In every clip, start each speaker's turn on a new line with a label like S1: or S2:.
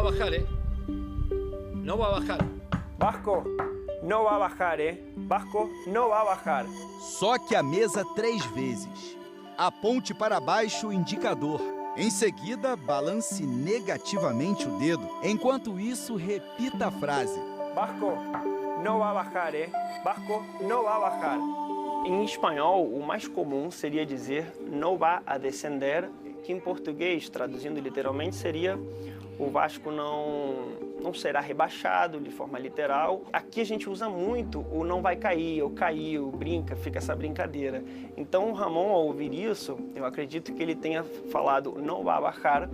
S1: bajar, No va a bajar.
S2: Vasco não vai bajar, Vasco não vai bajar.
S3: Só que a mesa 3 vezes. Aponte para baixo o indicador. Em seguida, balance negativamente o dedo. Enquanto isso, repita a frase.
S2: Vasco não vai bajar, Vasco não vai bajar. Em espanhol, o mais comum seria dizer não vai a descender, que em português, traduzindo literalmente, seria o Vasco não será rebaixado de forma literal. Aqui a gente usa muito o não vai cair, ou caiu, brinca, fica essa brincadeira. Então o Ramon, ao ouvir isso, eu acredito que ele tenha falado não vai bajar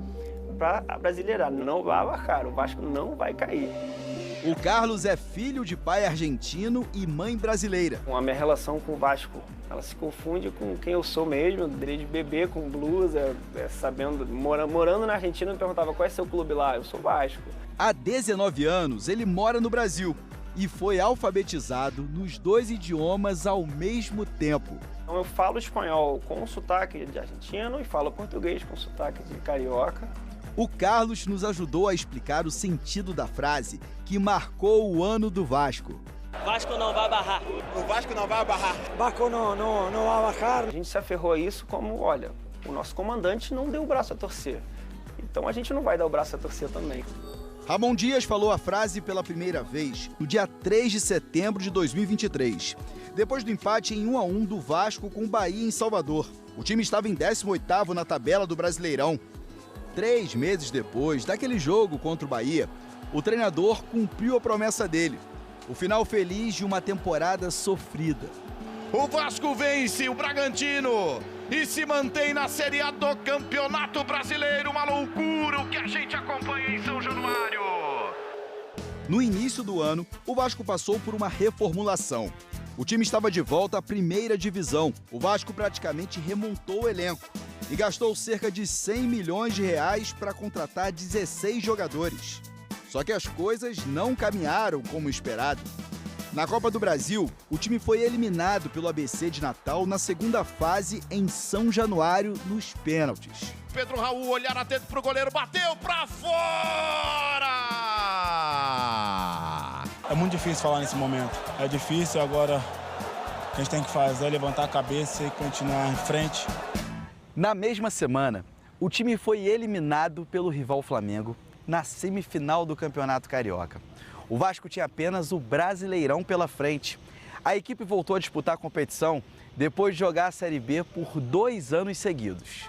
S2: para abrasileirar, não vai bajar, o Vasco não vai cair.
S3: O Carlos é filho de pai argentino e mãe brasileira.
S2: A minha relação com o Vasco, ela se confunde com quem eu sou mesmo, desde bebê com blusa, sabendo, morando na Argentina, me perguntava qual é seu clube lá, eu sou Vasco.
S3: Há 19 anos, ele mora no Brasil e foi alfabetizado nos 2 idiomas ao mesmo tempo.
S2: Então eu falo espanhol com sotaque de argentino e falo português com sotaque de carioca.
S3: O Carlos nos ajudou a explicar o sentido da frase que marcou o ano do Vasco.
S4: Vasco não vai barrar.
S5: O Vasco não vai barrar.
S4: Vasco não vai bajar.
S2: A gente se aferrou a isso como, olha, o nosso comandante não deu o braço a torcer. Então a gente não vai dar o braço a torcer também.
S3: Ramon Dias falou a frase pela primeira vez no dia 3 de setembro de 2023. Depois do empate em 1-1 do Vasco com o Bahia em Salvador. O time estava em 18º na tabela do Brasileirão. 3 meses depois daquele jogo contra o Bahia, o treinador cumpriu a promessa dele. O final feliz de uma temporada sofrida.
S6: O Vasco vence o Bragantino e se mantém na Série A do Campeonato Brasileiro. Uma loucura o que a gente acompanha em São Januário.
S3: No início do ano, o Vasco passou por uma reformulação. O time estava de volta à primeira divisão. O Vasco praticamente remontou o elenco e gastou cerca de 100 milhões de reais para contratar 16 jogadores. Só que as coisas não caminharam como esperado. Na Copa do Brasil, o time foi eliminado pelo ABC de Natal na segunda fase em São Januário, nos pênaltis.
S6: Pedro Raul, olhar atento para o goleiro, bateu para fora!
S7: É muito difícil falar nesse momento. É difícil, agora o que a gente tem que fazer é levantar a cabeça e continuar em frente.
S3: Na mesma semana, o time foi eliminado pelo rival Flamengo na semifinal do Campeonato Carioca. O Vasco tinha apenas o Brasileirão pela frente. A equipe voltou a disputar a competição depois de jogar a Série B por 2 anos seguidos.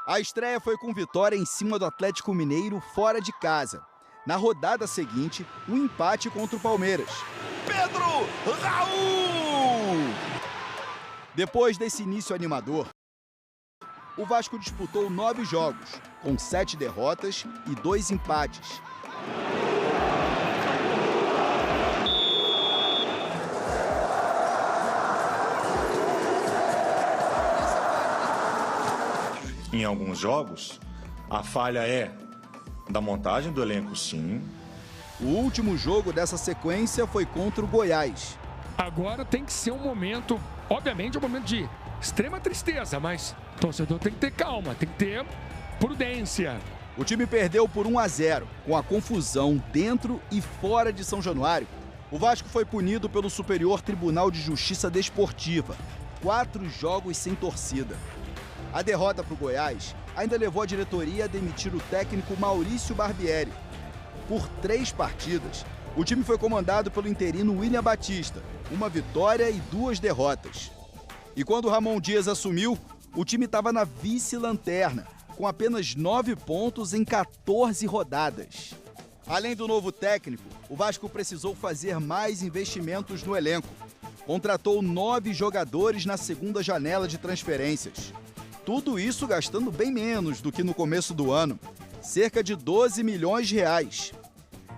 S3: A estreia foi com vitória em cima do Atlético Mineiro fora de casa. Na rodada seguinte, um empate contra o Palmeiras.
S6: Pedro Raul!
S3: Depois desse início animador, o Vasco disputou 9 jogos, com 7 derrotas e 2 empates.
S8: Em alguns jogos, a falha é da montagem do elenco, sim.
S3: O último jogo dessa sequência foi contra o Goiás.
S9: Agora tem que ser um momento, obviamente, um momento de extrema tristeza, mas o torcedor tem que ter calma, tem que ter prudência.
S3: O time perdeu por 1-0, com a confusão dentro e fora de São Januário. O Vasco foi punido pelo Superior Tribunal de Justiça Desportiva. 4 jogos sem torcida. A derrota para o Goiás ainda levou a diretoria a demitir o técnico Maurício Barbieri. Por 3 partidas, o time foi comandado pelo interino William Batista, 1 vitória e 2 derrotas. E quando Ramon Dias assumiu, o time estava na vice-lanterna, com apenas 9 pontos em 14 rodadas. Além do novo técnico, o Vasco precisou fazer mais investimentos no elenco. Contratou 9 jogadores na segunda janela de transferências. Tudo isso gastando bem menos do que no começo do ano, cerca de 12 milhões de reais.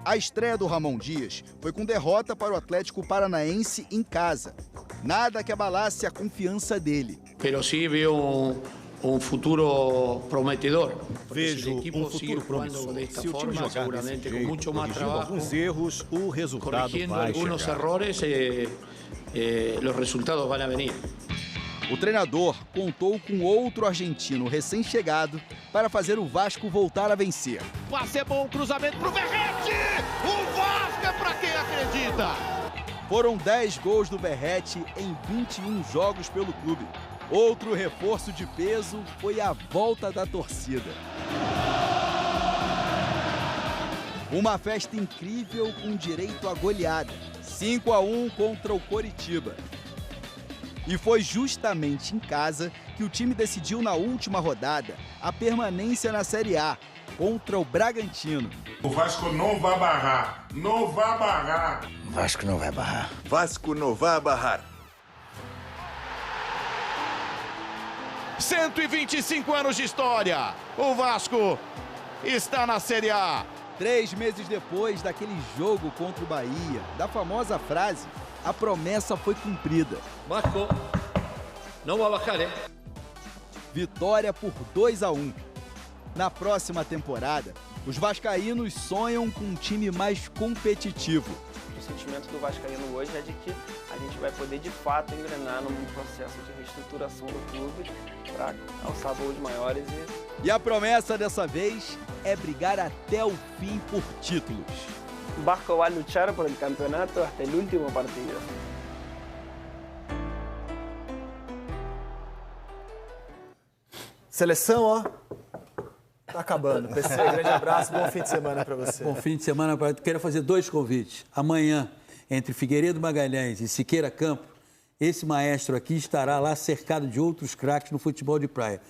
S3: A estreia do Ramon Dias foi com derrota para o Atlético Paranaense em casa. Nada que abalasse a confiança dele.
S1: Pero sí veo um futuro prometedor.
S5: Vejo um futuro promissor. Se o time jogar desse jeito, corrigindo alguns erros, o resultado vai chegar.
S1: Corrigindo alguns erros, os resultados vão vir.
S3: O treinador contou com outro argentino recém-chegado para fazer o Vasco voltar a vencer.
S6: Passe é bom, cruzamento pro Verratti! O Vasco é pra quem acredita!
S3: Foram 10 gols do Verratti em 21 jogos pelo clube. Outro reforço de peso foi a volta da torcida. Uma festa incrível com direito à goleada. 5-1 contra o Coritiba. E foi justamente em casa que o time decidiu na última rodada a permanência na Série A contra o Bragantino.
S10: O Vasco não vai barrar, não vai barrar.
S11: O Vasco não vai barrar.
S12: Vasco não vai barrar.
S6: 125 anos de história. O Vasco está na Série A.
S3: 3 meses depois daquele jogo contra o Bahia, da famosa frase, a promessa foi cumprida.
S5: Vasco não vai bajar, hein?
S3: Vitória por 2-1. Na próxima temporada, os vascaínos sonham com um time mais competitivo.
S2: O sentimento do vascaíno hoje é de que a gente vai poder, de fato, engrenar num processo de reestruturação do clube para alçar voos maiores.
S3: E a promessa dessa vez é brigar até o fim por títulos.
S2: Vasco vai lutar por el campeonato hasta el último partido.
S13: Seleção, ó, tá acabando. PC, grande abraço, bom fim de semana para você.
S11: Bom fim de semana para... Quero fazer 2 convites. Amanhã, entre Figueiredo Magalhães e Siqueira Campo, esse maestro aqui estará lá cercado de outros craques no futebol de praia.